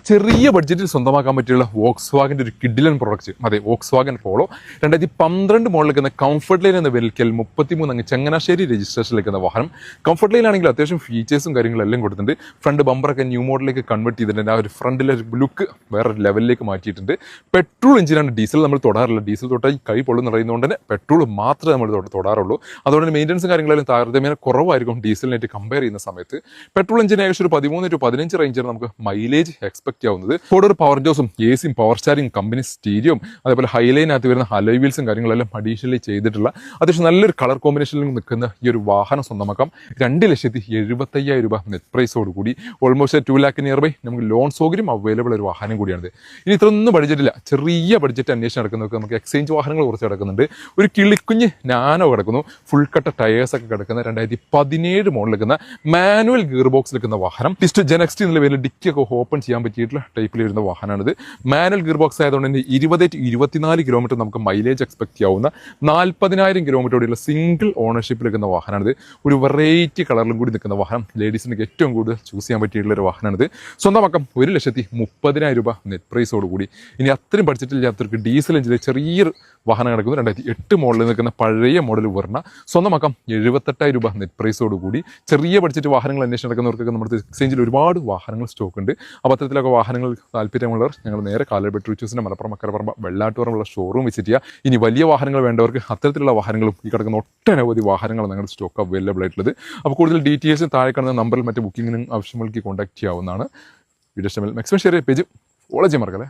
ചെറിയ ബഡ്ജറ്റിൽ സ്വന്തമാക്കാൻ പറ്റിയുള്ള വോക്സ്വാഗൻ്റെ ഒരു കിഡിലൻ പ്രോഡക്റ്റ്. അതെ, വോക്സ്വാഗൻ പോളോ 2012 മോഡൽ നിൽക്കുന്ന കംഫർട്ട് ലൈൻ എന്ന വിലക്കൽ 33 അങ്ങ് ചങ്ങനാശ്ശേരി രജിസ്ട്രേഷൻ നിൽക്കുന്ന വാഹനം. കംഫർട്ട് ലൈൻ ആണെങ്കിൽ അത്യാവശ്യം ഫീച്ചേഴ്സും കാര്യങ്ങളെല്ലാം കൊടുത്തിട്ടുണ്ട്. ഫ്രണ്ട് ബമ്പറൊക്കെ ന്യൂ മോഡലിലേക്ക് കൺവേർട്ട് ചെയ്തിട്ടുണ്ട്. ആ ഒരു ഫ്രണ്ടിലെ ഒരു ലുക്ക് വേറെ ലെവലിലേക്ക് മാറ്റിയിട്ടുണ്ട്. പെട്രോൾ എഞ്ചിനാണ്, ഡീസൽ നമ്മൾ തൊടാറില്ല. ഡീസൽ തൊട്ടാൽ കൈ പൊള്ളുന്ന പറയുന്നതുകൊണ്ട് തന്നെ പെട്രോൾ മാത്രമേ നമ്മൾ തൊടാറുള്ളൂ. അതുകൊണ്ട് തന്നെ മെയിൻ്റനൻസും കാര്യങ്ങളെല്ലാം താരതമ്യേന കുറവായിരിക്കും ഡീസലിനായിട്ട് കമ്പയർ ചെയ്യുന്ന സമയത്ത്. പെട്രോൾ എഞ്ചിന് ഏകദേശം ഒരു 13 to 15 റേഞ്ചാണ് നമുക്ക് മൈലേജ് എക്സ്പെക്ട് ആവുന്നത്. കൂടെ ഒരു പവർ ജോസും എസിയും പവർ സ്റ്റാരിങ് കമ്പനി സ്റ്റീരിയോയും അതേപോലെ ഹൈലൈനകത്ത് വരുന്ന അലോയ് വീൽസും കാര്യങ്ങളെല്ലാം അഡീഷണലി ചെയ്തിട്ടുള്ള അത്യാവശ്യം നല്ലൊരു കളർ കോമ്പിനേഷനിൽ നിൽക്കുന്ന ഈ ഒരു വാഹനം സ്വന്തമാക്കാം. 2,75,000 രൂപ നെറ്റ് പ്രൈസോട് കൂടി ഓൾമോസ്റ്റ് 2 lakh നിയർ ബൈ നമുക്ക് ലോൺ സൗകര്യം അവൈലബിൾ ഒരു വാഹനം കൂടിയാണിത്. ഇനി ഇത്രയൊന്നും ബഡ്ജറ്റില്ല, ചെറിയ ബഡ്ജറ്റ് അന്വേഷണം നടക്കുന്നവർക്ക് നമുക്ക് എക്സ്ചേഞ്ച് വാഹനങ്ങൾ കുറച്ച് കിടക്കുന്നുണ്ട്. ഒരു കിളിക്കുഞ്ഞ് നാനോ കിടക്കുന്നു, ഫുൾ കട്ട ടയേഴ്സൊക്കെ കിടക്കുന്ന 2017 മോഡൽ നിൽക്കുന്ന മാനുവൽ ഗിയർ ബോക്സ് നിൽക്കുന്ന വാഹനം. ജെനെക്സ്റ്റി എന്നുള്ള പേരിൽ ഡിക്കിയൊക്കെ ഓപ്പൺ ചെയ്യാൻ പറ്റിയിട്ടുള്ള ടൈപ്പിൽ വരുന്ന വാഹനമാണിത്. മാനുവൽ ഗിയർ ബോക്സ് ആയതുകൊണ്ട് തന്നെ 20 to 24 കിലോമീറ്റർ നമുക്ക് മൈലേജ് എക്സ്പെക്ട് ചെയ്യാവുന്ന 40,000 കിലോമീറ്ററോടെയുള്ള സിംഗിൾ ഓണർഷിപ്പിൽ നിൽക്കുന്ന വാഹനമാണിത്. ഒരു വെറൈറ്റി കളറിലും കൂടി നിൽക്കുന്ന വാഹനം. ലേഡീസിനൊക്കെ ഏറ്റവും കൂടുതൽ ചൂസ് ചെയ്യാൻ പറ്റിയിട്ടുള്ള ഒരു വാഹനമാണിത്. സ്വന്തമാക്കാം 1,30,000 രൂപ നെറ്റ് പ്രൈസോട് കൂടി. ഇനി അത്രയും ബഡ്ജറ്റില്ലാത്തവർക്ക് ഡീസൽ എഞ്ചിലെ ചെറിയൊരു വാഹനം കിടക്കുന്നു. 2008 മോഡലിൽ നിൽക്കുന്ന പഴയ മോഡൽ വരുന്ന സ്വന്തമാക്കാം 78,000 രൂപ നെറ്റ് പ്രൈസോട് കൂടി. ചെറിയ ബഡ്ജറ്റ് വാഹനങ്ങൾ അന്വേഷണം നടക്കുന്നവർക്കൊക്കെ നമ്മുടെ എക്സ്ചേഞ്ചിൽ ഒരുപാട് വാഹനങ്ങൾ സ്റ്റോക്ക് ഉണ്ട്. അപ്പോൾ അത്തരത്തിലൊക്കെ വാഹനങ്ങൾ താല്പര്യമുള്ളവർ ഞങ്ങൾ നേരെ കാലടി ബെട്രൂച്ചൂസിൻ്റെ മലപ്പുറം മക്കരപ്പറമ്പ വെള്ളാട്ടുപറമ്പുള്ള ഷോറൂം വിസിറ്റ് ചെയ്യുക. ഇനി വലിയ വാഹനങ്ങൾ വേണ്ടവർക്ക് അത്തരത്തിലുള്ള വാഹനങ്ങളും ഈ കിടക്കുന്ന ഒട്ടനവധി വാഹനങ്ങൾ ഞങ്ങളുടെ സ്റ്റോക്ക് അവൈലബിൾ ആയിട്ടുള്ളത്. അപ്പോൾ കൂടുതൽ ഡീറ്റെയിൽസ് താഴെ കാണുന്ന നമ്പറിൽ മറ്റ് ബുക്കിങ്ങിനും ആവശ്യങ്ങൾക്ക് കോൺടാക്ട് ചെയ്യാവുന്നതാണ്. വീഡിയോ ഇഷ്ടമെങ്കിൽ മാക്സിമം ഷെയർ പേജ് ഫോളോ ചെയ്യാൻ മറക്കല്ലേ.